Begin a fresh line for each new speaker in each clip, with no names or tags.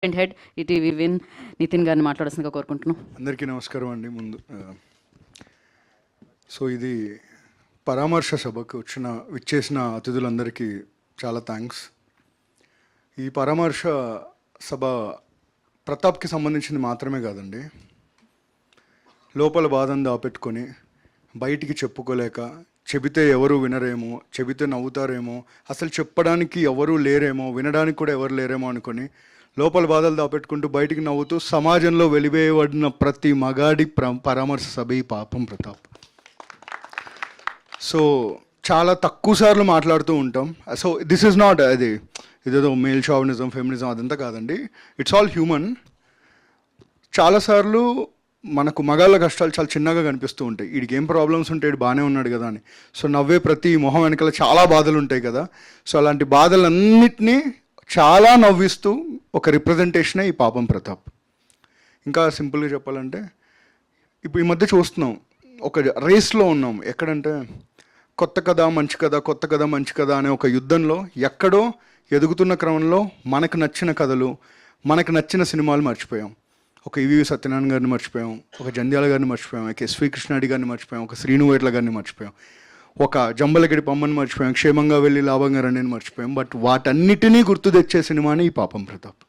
Head ETV win Nitin గారిని మాట్లాడాల్సిందిగా కోరుకుంటున్నాం.
అందరికీ నమస్కారం అండి. ముందు సో ఇది పరామర్శ సభకు విచ్చేసిన అతిథులందరికీ చాలా థ్యాంక్స్. ఈ పరామర్శ సభ ప్రతాప్కి సంబంధించింది మాత్రమే కాదండి. లోపల బాధను దాపెట్టుకొని బయటికి చెప్పుకోలేక, చెబితే ఎవరు వినరేమో, చెబితే నవ్వుతారేమో, అసలు చెప్పడానికి ఎవరు లేరేమో, వినడానికి కూడా ఎవరు లేరేమో అనుకొని లోపల బాధలు దాపెట్టుకుంటూ బయటికి నవ్వుతూ సమాజంలో వెలివేయబడిన ప్రతి మగాడి పరామర్శ సభ ఈ పాపం ప్రతాప్. సో చాలా తక్కువ సార్లు మాట్లాడుతూ ఉంటాం. సో దిస్ ఈజ్ నాట్ ఇదేదో మేల్ షావినిజం, ఫెమినిజం అదంతా కాదండి. It's all human. చాలాసార్లు మనకు మగాళ్ళ కష్టాలు చాలా చిన్నగా కనిపిస్తూ ఉంటాయి. వీడికి ఏం ప్రాబ్లమ్స్ ఉంటాయి, బాగానే ఉన్నాడు కదా అని. సో నవ్వే ప్రతి మొహం వెనకాల చాలా బాధలు ఉంటాయి కదా. సో అలాంటి బాధలన్నిటినీ చాలా నవ్విస్తూ ఒక రిప్రజెంటేషనే ఈ పాపం ప్రతాప్. ఇంకా సింపుల్గా చెప్పాలంటే ఇప్పుడు ఈ మధ్య చూస్తున్నాం, ఒక రేస్లో ఉన్నాం. ఎక్కడంటే కొత్త కథ మంచి కథ, కొత్త కథ మంచి కథ అనే ఒక యుద్ధంలో ఎక్కడో ఎదుగుతున్న క్రమంలో మనకు నచ్చిన కథలు, మనకు నచ్చిన సినిమాలు మర్చిపోయాం. ఒక ఈవీవి సత్యనారాయణ గారిని మర్చిపోయాం, ఒక జంధ్యాల గారిని మర్చిపోయాం, ఒక ఎస్వి కృష్ణారెడ్డి గారిని మర్చిపోయాం, ఒక శ్రీను వైట్ల గారిని మర్చిపోయాం, ఒక జంబలగడి పమ్మని మర్చిపోయాం, క్షేమంగా వెళ్ళి లాభంగా రండిని మర్చిపోయాం. బట్ వాటన్నిటినీ గుర్తు తెచ్చే సినిమాని ఈ పాపం ప్రతాప్.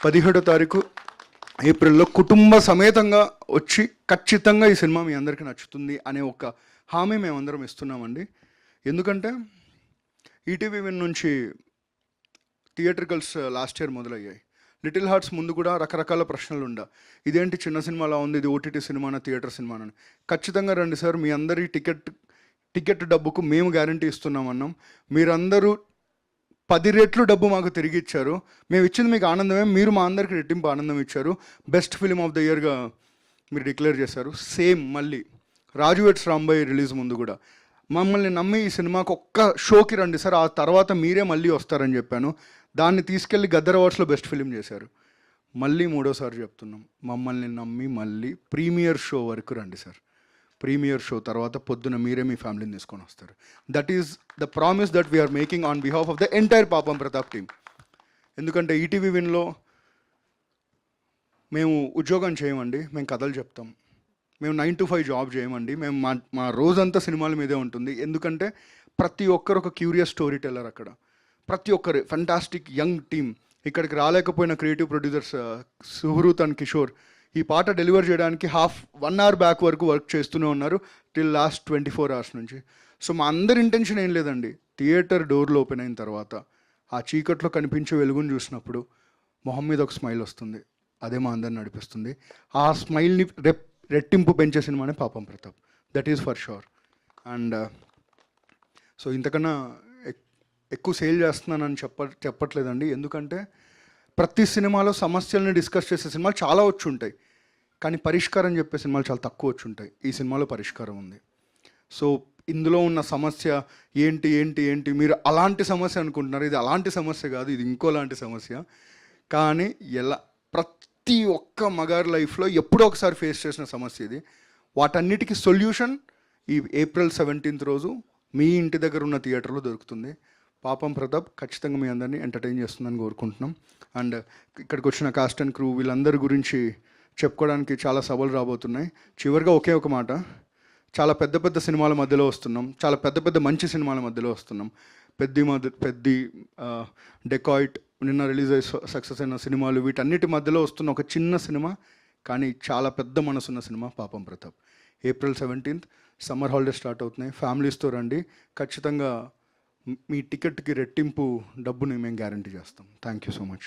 17వ తారీఖు ఏప్రిల్లో కుటుంబ సమేతంగా వచ్చి ఖచ్చితంగా ఈ సినిమా మీ అందరికీ నచ్చుతుంది అనే ఒక హామీ మేమందరం ఇస్తున్నామండి. ఎందుకంటే ఈటీవీ విన్ నుంచి థియేట్రికల్స్ లాస్ట్ ఇయర్ మొదలయ్యాయి. లిటిల్ హార్ట్స్ ముందు కూడా రకరకాల ప్రశ్నలు ఉండ, ఇదేంటి చిన్న సినిమాలా ఉంది, ఇది ఓటీటీ సినిమానా థియేటర్ సినిమానని. ఖచ్చితంగా రండి సార్, మీ అందరి టికెట్ డబ్బుకు మేము గ్యారంటీ ఇస్తున్నామన్నాం. మీరందరూ 10 రెట్లు డబ్బు మాకు తిరిగి ఇచ్చారు. మేము ఇచ్చింది మీకు ఆనందమే, మీరు మా అందరికి రెట్టింపు ఆనందం ఇచ్చారు. బెస్ట్ ఫిలిం ఆఫ్ ద ఇయర్గా మీరు డిక్లేర్ చేశారు. సేమ్ మళ్ళీ రాజు వెడ్స్ రాంబాయ్ రిలీజ్ ముందు కూడా మమ్మల్ని నమ్మి ఈ సినిమాకి ఒక్క షోకి రండి సార్, ఆ తర్వాత మీరే మళ్ళీ వస్తారని చెప్పాను. దాన్ని తీసుకెళ్ళి గద్దర్ అవార్డ్స్లో బెస్ట్ ఫిలిం చేశారు. మళ్ళీ 3వ సారి చెప్తున్నాం, మమ్మల్ని నమ్మి మళ్ళీ ప్రీమియర్ షో వరకు రండి సార్. ప్రీమియర్ షో తర్వాత పొద్దున మీరే మీ ఫ్యామిలీని తీసుకొని వస్తారు. That is the promise that we are making on behalf of the entire Papam Pratap team. ఎందుకంటే ఈటీవీ విన్లో మేము ఉద్యోగం చేయమండి, మేము కథలు చెప్తాం. మేము 9 to 5 జాబ్ చేయమండి. మేము మా రోజంతా సినిమాల మీదే ఉంటుంది. ఎందుకంటే ప్రతి ఒక్కరు ఒక క్యూరియస్ స్టోరీ టెల్లర్. అక్కడ ప్రతి ఒక్కరు ఫెంటాస్టిక్ యంగ్ టీమ్. ఇక్కడికి రాలేకపోయిన creative producers Suhruth and Kishore ఈ పాట డెలివర్ చేయడానికి 1/2 hour బ్యాక్ వరకు వర్క్ చేస్తూనే ఉన్నారు, టిల్ లాస్ట్ 24 hours నుంచి. సో మా అందరి ఇంటెన్షన్ ఏం లేదండి, థియేటర్ డోర్లు ఓపెన్ అయిన తర్వాత ఆ చీకట్లో కనిపించే వెలుగును చూసినప్పుడు మొహం మీద ఒక స్మైల్ వస్తుంది. అదే మా అందరిని నడిపిస్తుంది. ఆ స్మైల్ని రెట్టింపు పెంచే సినిమానే పాపం Pratap. That is for sure. And so ఇంతకన్నా ఎక్కువ సేల్ చేస్తున్నానని చెప్పట్లేదండి. ఎందుకంటే ప్రతి సినిమాలో సమస్యల్ని డిస్కస్ చేసే సినిమాలు చాలా వచ్చి ఉంటాయి, కానీ పరిష్కారం చెప్పే సినిమాలు చాలా తక్కువ వచ్చి ఉంటాయి. ఈ సినిమాలో పరిష్కారం ఉంది. సో ఇందులో ఉన్న సమస్య ఏంటి ఏంటి ఏంటి మీరు అలాంటి సమస్య అనుకుంటున్నారు, ఇది అలాంటి సమస్య కాదు, ఇది ఇంకోలాంటి సమస్య. కానీ ప్రతి ఒక్క మగారి లైఫ్లో ఎప్పుడో ఒకసారి ఫేస్ చేసిన సమస్య ఇది. వాటన్నిటికీ సొల్యూషన్ ఈ April 17th రోజు మీ ఇంటి దగ్గర ఉన్న థియేటర్లో దొరుకుతుంది. పాపం ప్రతాప్ ఖచ్చితంగా మీ అందరినీ ఎంటర్టైన్ చేస్తుందని కోరుకుంటున్నాం. అండ్ ఇక్కడికి వచ్చిన కాస్ట్ అండ్ క్రూ వీళ్ళందరి గురించి చెప్పుకోవడానికి చాలా సభలు రాబోతున్నాయి. చివరిగా ఒకే ఒక మాట, చాలా పెద్ద పెద్ద సినిమాల మధ్యలో వస్తున్నాం, చాలా పెద్ద పెద్ద మంచి సినిమాల మధ్యలో వస్తున్నాం. పెద్ది డెకాయిట్, నిన్న రిలీజ్ అయ్యి సక్సెస్ అయిన సినిమాలు, వీటన్నిటి మధ్యలో వస్తున్న ఒక చిన్న సినిమా కానీ చాలా పెద్ద మనసున్న సినిమా పాపం Pratap. April 17th summer holidays start అవుతున్నాయి. ఫ్యామిలీస్తో రండి. ఖచ్చితంగా మీ టికెట్కి రెట్టింపు డబ్బుని మేము గ్యారంటీ చేస్తాం. Thank you so much.